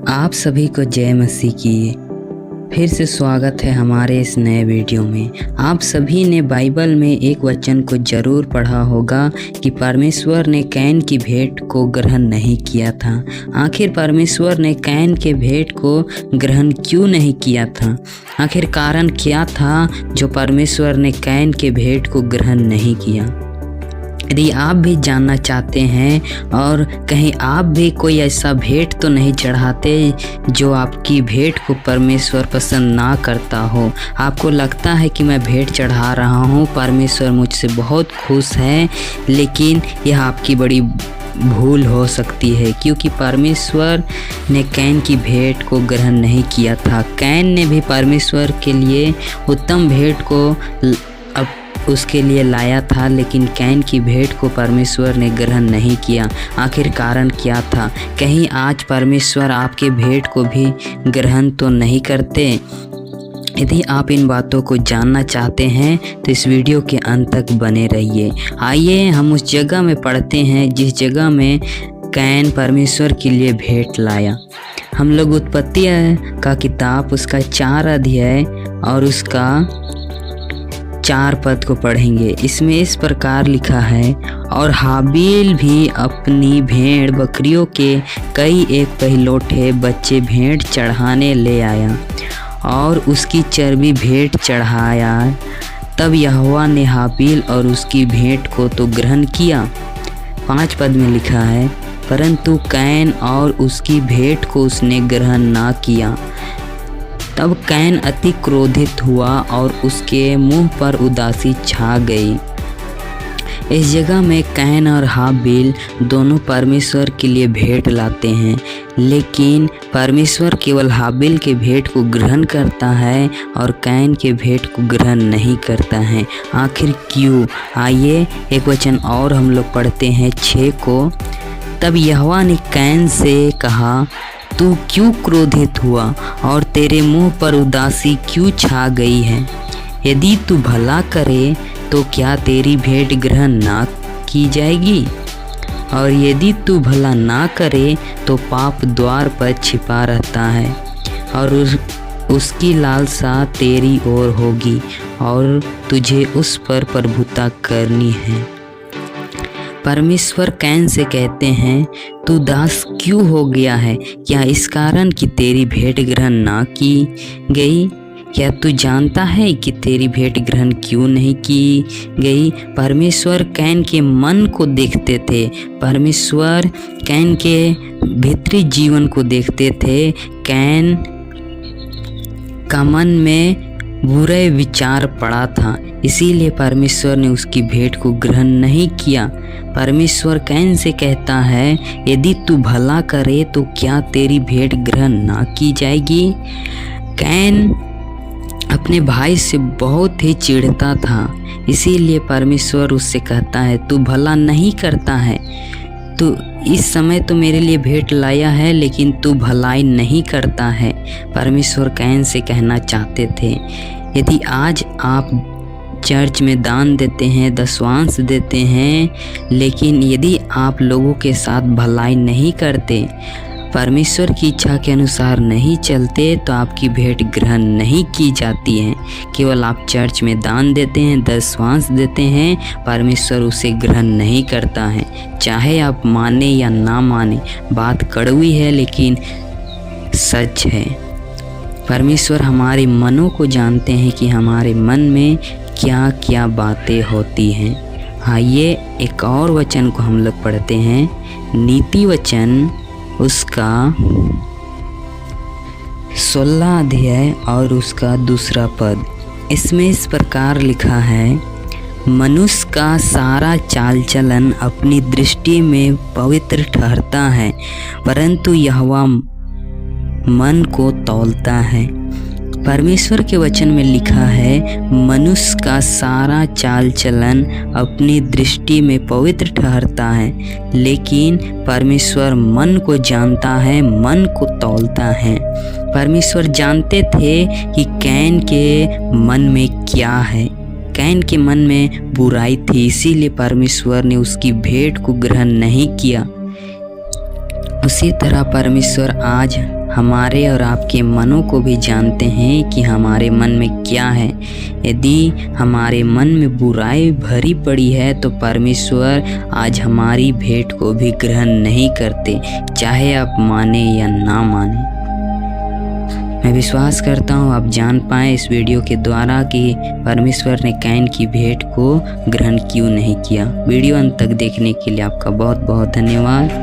आप सभी को जय मसीह की फिर से स्वागत है हमारे इस नए वीडियो में। आप सभी ने बाइबल में एक वचन को ज़रूर पढ़ा होगा कि परमेश्वर ने कैन की भेंट को ग्रहण नहीं किया था। आखिर परमेश्वर ने कैन के भेंट को ग्रहण क्यों नहीं किया था? आखिर कारण क्या था जो परमेश्वर ने कैन के भेंट को ग्रहण नहीं किया? यदि आप भी जानना चाहते हैं और कहीं आप भी कोई ऐसा भेंट तो नहीं चढ़ाते जो आपकी भेंट को परमेश्वर पसंद ना करता हो, आपको लगता है कि मैं भेंट चढ़ा रहा हूँ, परमेश्वर मुझसे बहुत खुश है, लेकिन यह आपकी बड़ी भूल हो सकती है, क्योंकि परमेश्वर ने कैन की भेंट को ग्रहण नहीं किया था। कैन ने भी परमेश्वर के लिए उत्तम भेंट को उसके लिए लाया था, लेकिन कैन की भेंट को परमेश्वर ने ग्रहण नहीं किया। आखिर कारण क्या था? कहीं आज परमेश्वर आपके भेंट को भी ग्रहण तो नहीं करते? यदि आप इन बातों को जानना चाहते हैं तो इस वीडियो के अंत तक बने रहिए। आइए हम उस जगह में पढ़ते हैं जिस जगह में कैन परमेश्वर के लिए भेंट लाया। हम लोग उत्पत्ति का किताब उसका 4 अध्याय और उसका 4 पद को पढ़ेंगे। इसमें इस प्रकार लिखा है, और हाबिल भी अपनी भेड़ बकरियों के कई एक पहिलौठे बच्चे भेंट चढ़ाने ले आया और उसकी चर्बी भेंट चढ़ाया। तब यहोवा ने हाबिल और उसकी भेंट को तो ग्रहण किया। 5 पद में लिखा है, परंतु कैन और उसकी भेंट को उसने ग्रहण ना किया। तब कैन अति क्रोधित हुआ और उसके मुंह पर उदासी छा गई। इस जगह में कैन और हाबिल दोनों परमेश्वर के लिए भेंट लाते हैं, लेकिन परमेश्वर केवल हाबिल के भेंट को ग्रहण करता है और कैन के भेंट को ग्रहण नहीं करता है। आखिर क्यों? आइए एक वचन और हम लोग पढ़ते हैं 6 को। तब यहोवा ने कैन से कहा, तू क्यों क्रोधित हुआ और तेरे मुंह पर उदासी क्यों छा गई है? यदि तू भला करे तो क्या तेरी भेंट ग्रहण ना की जाएगी? और यदि तू भला ना करे तो पाप द्वार पर छिपा रहता है और उसकी लालसा तेरी ओर होगी और तुझे उस पर प्रभुता करनी है। परमेश्वर कैन से कहते हैं, तू दास क्यों हो गया है? क्या इस कारण कि तेरी भेंट ग्रहण ना की गई? क्या तू जानता है कि तेरी भेंट ग्रहण क्यों नहीं की गई? परमेश्वर कैन के मन को देखते थे। परमेश्वर कैन के भीतरी जीवन को देखते थे। कैन का मन में बुरे विचार पड़ा था, इसीलिए परमेश्वर ने उसकी भेंट को ग्रहण नहीं किया। परमेश्वर कैन से कहता है, यदि तू भला करे तो क्या तेरी भेंट ग्रहण ना की जाएगी? कैन अपने भाई से बहुत ही चिढ़ता था, इसीलिए परमेश्वर उससे कहता है, तू भला नहीं करता है, तू इस समय तो मेरे लिए भेंट लाया है, लेकिन तू भलाई नहीं करता है। परमेश्वर कैन से कहना चाहते थे, यदि आज आप चर्च में दान देते हैं, दशवांश देते हैं, लेकिन यदि आप लोगों के साथ भलाई नहीं करते, परमेश्वर की इच्छा के अनुसार नहीं चलते, तो आपकी भेंट ग्रहण नहीं की जाती है। केवल आप चर्च में दान देते हैं, दशवांश देते हैं, परमेश्वर उसे ग्रहण नहीं करता है। चाहे आप माने या ना माने, बात कड़वी है लेकिन सच है। परमेश्वर हमारे मनों को जानते हैं कि हमारे मन में क्या क्या बातें होती हैं। आइए एक और वचन को हम लोग पढ़ते हैं, नीति वचन उसका 16 अध्याय और उसका 2 पद। इसमें इस प्रकार लिखा है, मनुष्य का सारा चाल चलन अपनी दृष्टि में पवित्र ठहरता है, परंतु यहोवा मन को तौलता है। परमेश्वर के वचन में लिखा है, मनुष्य का सारा चाल चलन अपनी दृष्टि में पवित्र ठहरता है, लेकिन परमेश्वर मन को जानता है, मन को तौलता है। परमेश्वर जानते थे कि कैन के मन में क्या है। कैन के मन में बुराई थी, इसीलिए परमेश्वर ने उसकी भेंट को ग्रहण नहीं किया। उसी तरह परमेश्वर आज हमारे और आपके मनों को भी जानते हैं कि हमारे मन में क्या है। यदि हमारे मन में बुराई भरी पड़ी है तो परमेश्वर आज हमारी भेंट को भी ग्रहण नहीं करते, चाहे आप माने या ना माने। मैं विश्वास करता हूँ आप जान पाए इस वीडियो के द्वारा कि परमेश्वर ने कैन की भेंट को ग्रहण क्यों नहीं किया। वीडियो अंत तक देखने के लिए आपका बहुत बहुत धन्यवाद।